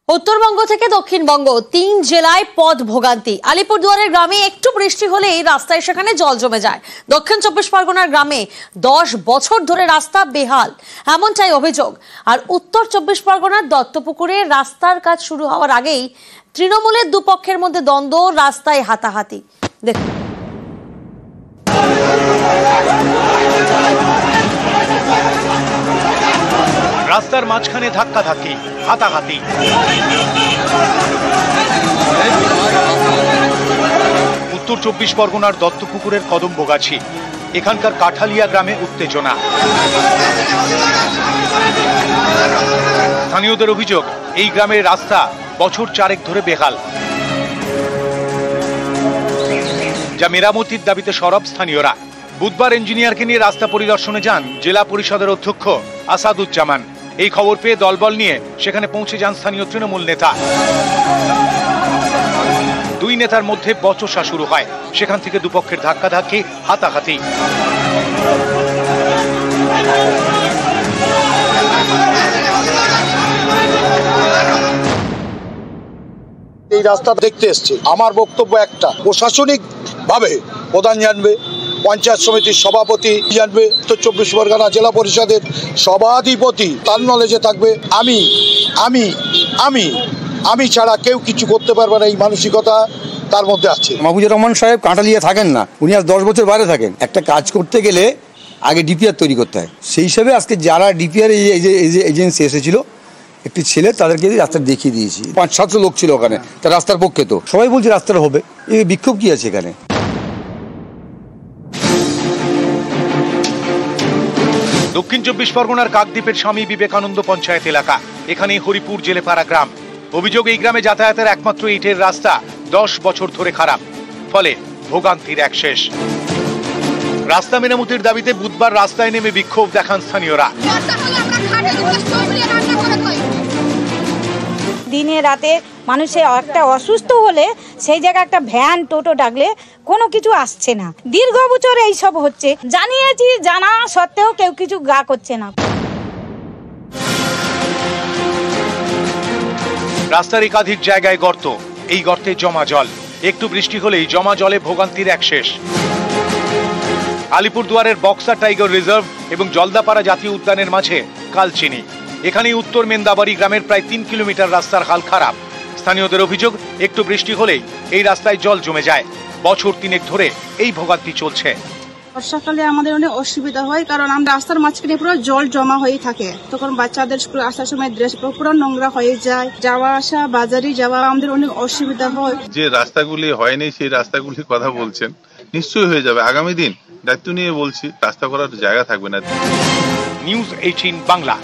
উত্তরবঙ্গ থেকে দক্ষিণবঙ্গ ৩ জেলায় পথ ভোগান্তি। আলিপুরদুয়ারের গ্রামে একটু বৃষ্টি হলেই রাস্তায় সেখানে জল জমে যায়। দক্ষিণ চব্বিশ পরগনার গ্রামে 10 বছর ধরে রাস্তা বেহাল, এমনটাই অভিযোগ। আর উত্তর চব্বিশ পরগনার দত্তপুকুরে রাস্তার কাজ শুরু হওয়ার আগেই তৃণমূলের দুপক্ষের মধ্যে দ্বন্দ্ব, রাস্তায় হাতাহাতি। দেখুন, রাস্তার মাঝখানে ধাক্কাধাক্কি, হাতাহাতি। উত্তর চব্বিশ পরগনার দত্তপুকুরের কদম্বগাছি, এখানকার কাঠালিয়া গ্রামে উত্তেজনা। স্থানীয়দের অভিযোগ, এই গ্রামের রাস্তা বছর 4 ধরে বেহাল, যা মেরামতির দাবিতে সরব স্থানীয়রা। বুধবার ইঞ্জিনিয়ারকে নিয়ে রাস্তা পরিদর্শনে যান জেলা পরিষদের অধ্যক্ষ আসাদুজ্জামান। এই খবর পেয়ে দলবল নিয়ে সেখানে পৌঁছে যান স্থানীয় তৃণমূল নেতা। দুই নেতার মধ্যে বচসা শুরু হয়, সেখান থেকে দুপক্ষের ধাক্কাধাক্কি, হাতাহাতি। এই রাস্তা দেখতে এসছে, আমার বক্তব্য একটা, প্রশাসনিক ভাবে প্রধান জানবে, পঞ্চায়েত সমিতির সভাপতি জানবে, উত্তর চব্বিশ পরগনা জেলা পরিষদের সভাধিপতি তার নলেজে থাকবে। আমি আমি আমি আমি ছাড়া কেউ কিছু করতে পারবে না, এই মানসিকতা তার মধ্যে আছে। মাহফুজুর রহমান সাহেব কাঁটালিয়া থাকেন না, উনি আজ 10 বছর বাইরে থাকেন। একটা কাজ করতে গেলে আগে ডিপিআর তৈরি করতে হয়। সেই হিসাবে আজকে যারা ডিপিআর এজেন্সি এসেছিল, একটি ছেলে, তাদেরকে রাস্তা দেখিয়ে দিয়েছি। 500-700 লোক ছিল ওখানে, তার রাস্তার পক্ষে। তো সবাই বলছে রাস্তাটা হবে, এই বিক্ষোভ কি আছে এখানে? দক্ষিণ চব্বিশ পরগনার কাকদ্বীপের স্বামী বিবেকানন্দ পঞ্চায়েত এলাকা, এখানে হরিপুর জেলেপাড়া গ্রাম। অভিযোগ, এই গ্রামে যাতায়াতের একমাত্র ইটের রাস্তা 10 বছর ধরে খারাপ, ফলে ভোগান্তির এক শেষ। রাস্তা মেরামতির দাবিতে বুধবার রাস্তায় নেমে বিক্ষোভ দেখান স্থানীয়রা। দিনে রাতে মানুষের একটা অসুস্থ হলে সেই জায়গায় একটা ভ্যান টোটো ডাকলে কোনো কিছু আসছে না। দীর্ঘ বছর এইসব হচ্ছে, জানিয়েছি, জানা সত্ত্বেও কেউ কিছু গা করছে না। রাস্তার একাধিক জায়গায় গর্ত, এই গর্তে জমা জল, একটু বৃষ্টি হলেই জমা জলে ভোগান্তির এক শেষ। আলিপুরদুয়ারের বক্সা টাইগার রিজার্ভ এবং জলদাপাড়া জাতীয় উদ্যানের মাঝে কালচিনি, এখানেই উত্তর মেন্দাবাড়ি গ্রামের প্রায় 3 কিলোমিটার রাস্তার হাল খারাপ। স্থানীয়দের অভিযোগ, একটু বৃষ্টি হলেই এই রাস্তায় জল জমে যায়। বছর 3 ধরে এই ভোগান্তি চলছে। বর্ষাকালে আমাদের অনেক অসুবিধা হয়, কারণ আমরা রাস্তার মাঝখানে পুরো জল জমা হয়ে থাকে। তখন বাচ্চাদের স্কুল আসার সময় ড্রেস পুরো নোংরা হয়ে যায়, যাওয়া আসা, বাজারে যাওয়া আমাদের অনেক অসুবিধা হয়। যে রাস্তাগুলি হয়নি, সেই রাস্তাগুলির কথা বলছেন, নিশ্চয়ই হয়ে যাবে আগামী দিন। দায়িত্ব নিয়ে বলছি, রাস্তা করার জায়গা থাকবে না। নিউজ 18 বাংলা।